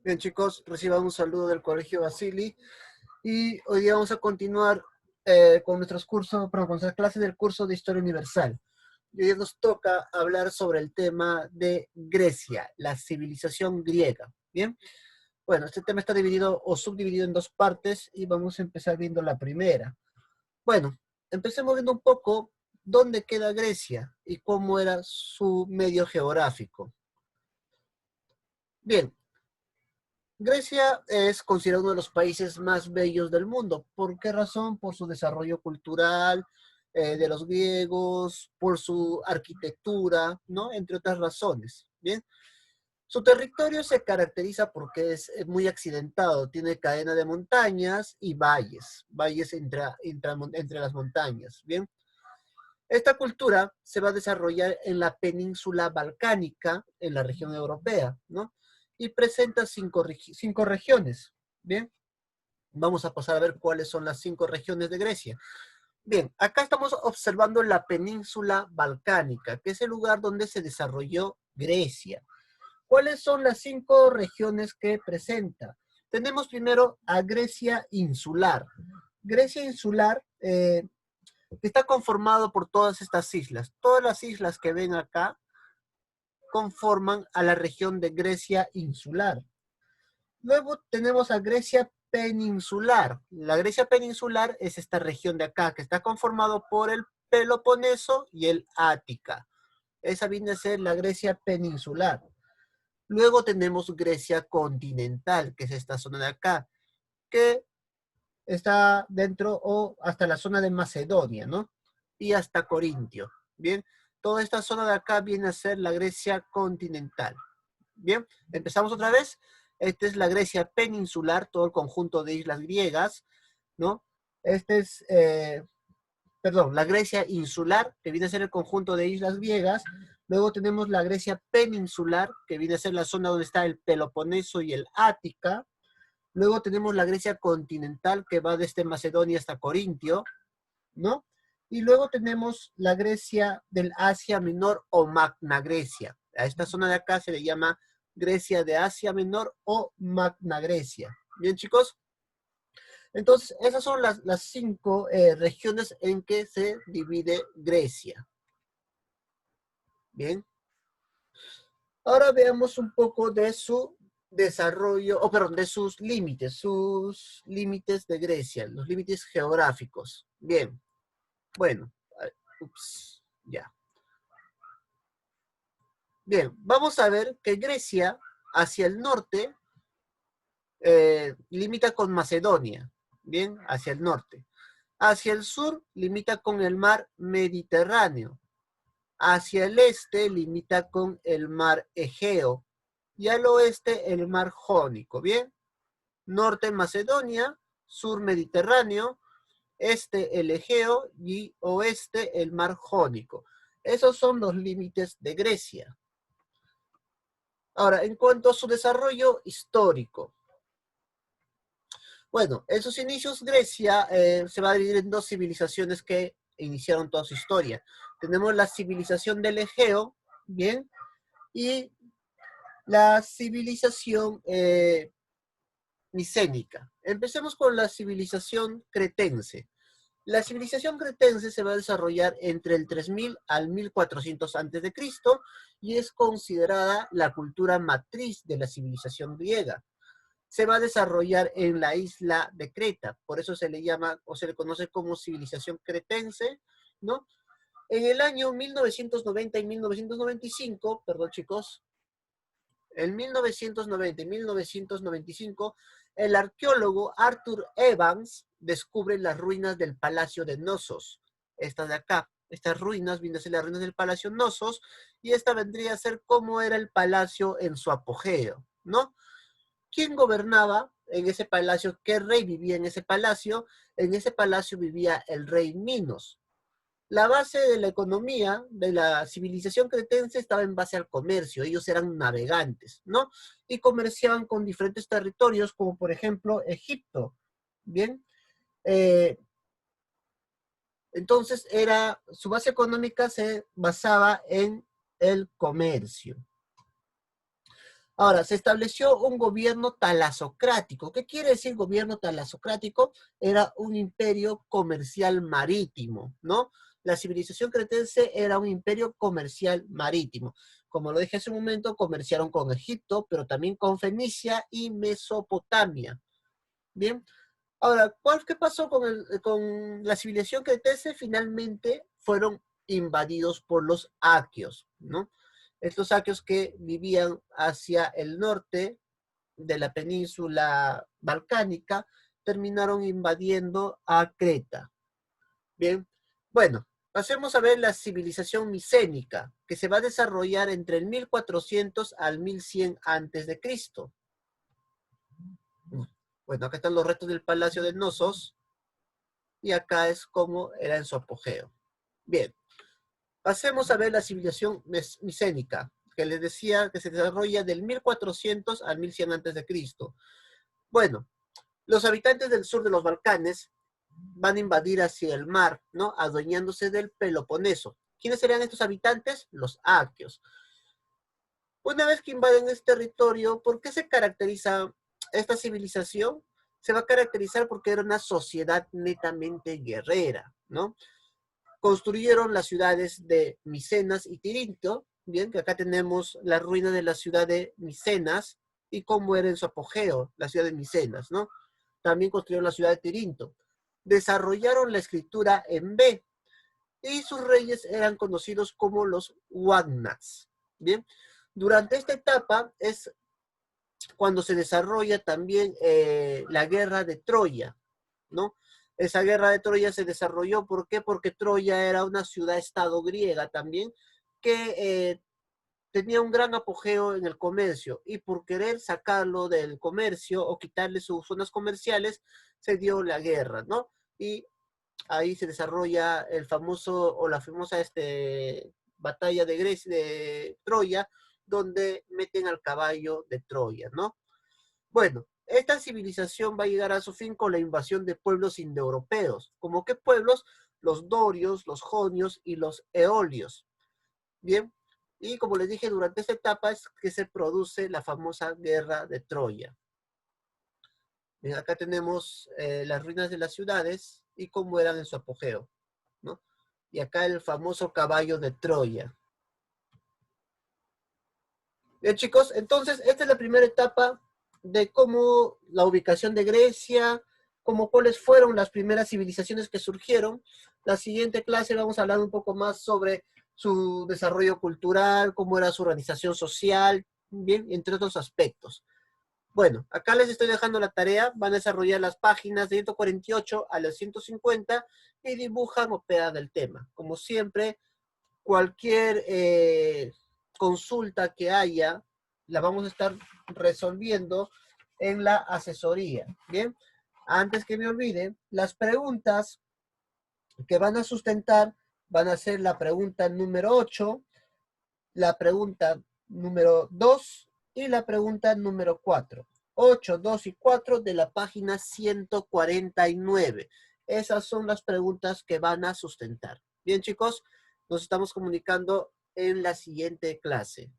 Bien, chicos, reciban un saludo del Colegio Basili y hoy día vamos a continuar con nuestros cursos, con nuestras clases del curso de Historia Universal. Y hoy nos toca hablar sobre el tema de Grecia, la civilización griega. Bien, bueno, este tema está dividido o subdividido en dos partes y vamos a empezar viendo la primera. Bueno, empecemos viendo un poco dónde queda Grecia y cómo era su medio geográfico. Bien, Grecia es considerado uno de los países más bellos del mundo. ¿Por qué razón? Por su desarrollo cultural, de los griegos, por su arquitectura, ¿no? Entre otras razones. Bien. Su territorio se caracteriza porque es muy accidentado. Tiene cadena de montañas y valles, valles entre las montañas. Bien. Esta cultura se va a desarrollar en la península balcánica, en la región europea, ¿no? Y presenta cinco regiones. Bien, vamos a pasar a ver cuáles son las 5 regiones de Grecia. Bien, acá estamos observando la península balcánica, que es el lugar donde se desarrolló Grecia. ¿Cuáles son las 5 regiones que presenta? Tenemos primero a Grecia insular. Grecia insular está conformado por todas estas islas. Todas las islas que ven acá conforman a la región de Grecia insular. Luego tenemos a Grecia peninsular. La Grecia peninsular es esta región de acá, que está conformado por el Peloponeso y el Ática. Esa viene a ser la Grecia peninsular. Luego tenemos Grecia continental, que es esta zona de acá, que está dentro o hasta la zona de Macedonia, ¿no? Y hasta Corintio. Bien, toda esta zona de acá viene a ser la Grecia continental. Bien, empezamos otra vez. Esta es la Grecia peninsular, todo el conjunto de islas griegas, ¿no? Este es, perdón, la Grecia insular, que viene a ser el conjunto de islas griegas. Luego tenemos la Grecia peninsular, que viene a ser la zona donde está el Peloponeso y el Ática. Luego tenemos la Grecia continental, que va desde Macedonia hasta Corintio, ¿no? Y luego tenemos la Grecia del Asia Menor o Magna Grecia. A esta zona de acá se le llama Grecia de Asia Menor o Magna Grecia. Bien, chicos. Entonces, esas son las 5 regiones en que se divide Grecia. Bien. Ahora veamos un poco de su desarrollo, o perdón, de sus límites de Grecia, los límites geográficos. Bien. Bueno, ups, ya. Bien, vamos a ver que Grecia, hacia el norte, limita con Macedonia. Bien, hacia el norte. Hacia el sur, limita con el mar Mediterráneo. Hacia el este, limita con el mar Egeo. Y al oeste, el mar Jónico. Bien, norte Macedonia, sur Mediterráneo, este el Egeo y oeste el mar Jónico. Esos son los límites de Grecia. Ahora, en cuanto a su desarrollo histórico. Bueno, en sus inicios Grecia se va a dividir en 2 civilizaciones que iniciaron toda su historia. Tenemos la civilización del Egeo, ¿bien? Y la civilización micénica. Empecemos con la civilización cretense. La civilización cretense se va a desarrollar entre el 3000 al 1400 a.C. y es considerada la cultura matriz de la civilización griega. Se va a desarrollar en la isla de Creta, por eso se le llama o se le conoce como civilización cretense, ¿no? En el año 1990 y 1995, perdón chicos, en 1990 y 1995, el arqueólogo Arthur Evans descubre las ruinas del Palacio de Knossos. Estas de acá, estas ruinas vienen a ser las ruinas del Palacio Knossos, y esta vendría a ser como era el palacio en su apogeo, ¿no? ¿Quién gobernaba en ese palacio? ¿Qué rey vivía en ese palacio? En ese palacio vivía el rey Minos. La base de la economía de la civilización cretense estaba en base al comercio. Ellos eran navegantes, ¿no? Y comerciaban con diferentes territorios, como por ejemplo Egipto. Bien. Eh, entonces, su base económica se basaba en el comercio. Ahora, se estableció un gobierno talasocrático. ¿Qué quiere decir gobierno talasocrático? Era un imperio comercial marítimo, ¿no? La civilización cretense era un imperio comercial marítimo. Como lo dije hace un momento, comerciaron con Egipto, pero también con Fenicia y Mesopotamia. Bien. Ahora, ¿qué pasó con la civilización cretense? Finalmente fueron invadidos por los aqueos, ¿no? Estos aqueos que vivían hacia el norte de la península balcánica terminaron invadiendo a Creta. Bien, bueno, pasemos a ver la civilización micénica, que se va a desarrollar entre el 1400 al 1100 antes de Cristo. Bueno, acá están los restos del Palacio de Knossos, y acá es como era en su apogeo. Bien, pasemos a ver la civilización micénica, que les decía que se desarrolla del 1400 al 1100 a.C. Bueno, los habitantes del sur de los Balcanes van a invadir hacia el mar, ¿no? Adueñándose del Peloponeso. ¿Quiénes serían estos habitantes? Los aqueos. Una vez que invaden este territorio, ¿por qué se caracteriza esta civilización? Se va a caracterizar porque era una sociedad netamente guerrera, ¿no? Construyeron las ciudades de Micenas y Tirinto, bien, que acá tenemos la ruina de la ciudad de Micenas y cómo era en su apogeo la ciudad de Micenas, ¿no? También construyeron la ciudad de Tirinto. Desarrollaron la escritura en B y sus reyes eran conocidos como los Wagnats, bien. Durante esta etapa es cuando se desarrolla también la guerra de Troya, ¿no? Esa guerra de Troya se desarrolló, ¿por qué? Porque Troya era una ciudad-estado griega también, que tenía un gran apogeo en el comercio, y por querer sacarlo del comercio o quitarle sus zonas comerciales, se dio la guerra, ¿no? Y ahí se desarrolla el famoso, o la famosa batalla de Grecia, de Troya, donde meten al caballo de Troya, ¿no? Bueno, esta civilización va a llegar a su fin con la invasión de pueblos indoeuropeos. ¿Como qué pueblos? Los dorios, los jonios y los eolios. Bien, y como les dije, durante esta etapa es que se produce la famosa guerra de Troya. Bien, acá tenemos las ruinas de las ciudades y cómo eran en su apogeo, ¿no? Y acá el famoso caballo de Troya. Bien, chicos, entonces esta es la primera etapa de cómo la ubicación de Grecia, cómo cuáles fueron las primeras civilizaciones que surgieron. La siguiente clase vamos a hablar un poco más sobre su desarrollo cultural, cómo era su organización social, bien, entre otros aspectos. Bueno, acá les estoy dejando la tarea, van a desarrollar las páginas de 148 a las 150 y dibujan o pegan el tema. Como siempre, cualquier consulta que haya, la vamos a estar resolviendo en la asesoría. Bien, antes que me olvide, las preguntas que van a sustentar van a ser la pregunta número 8, la pregunta número 2 y la pregunta número 4. 8, 2 y 4 de la página 149. Esas son las preguntas que van a sustentar. Bien, chicos, nos estamos comunicando en la siguiente clase.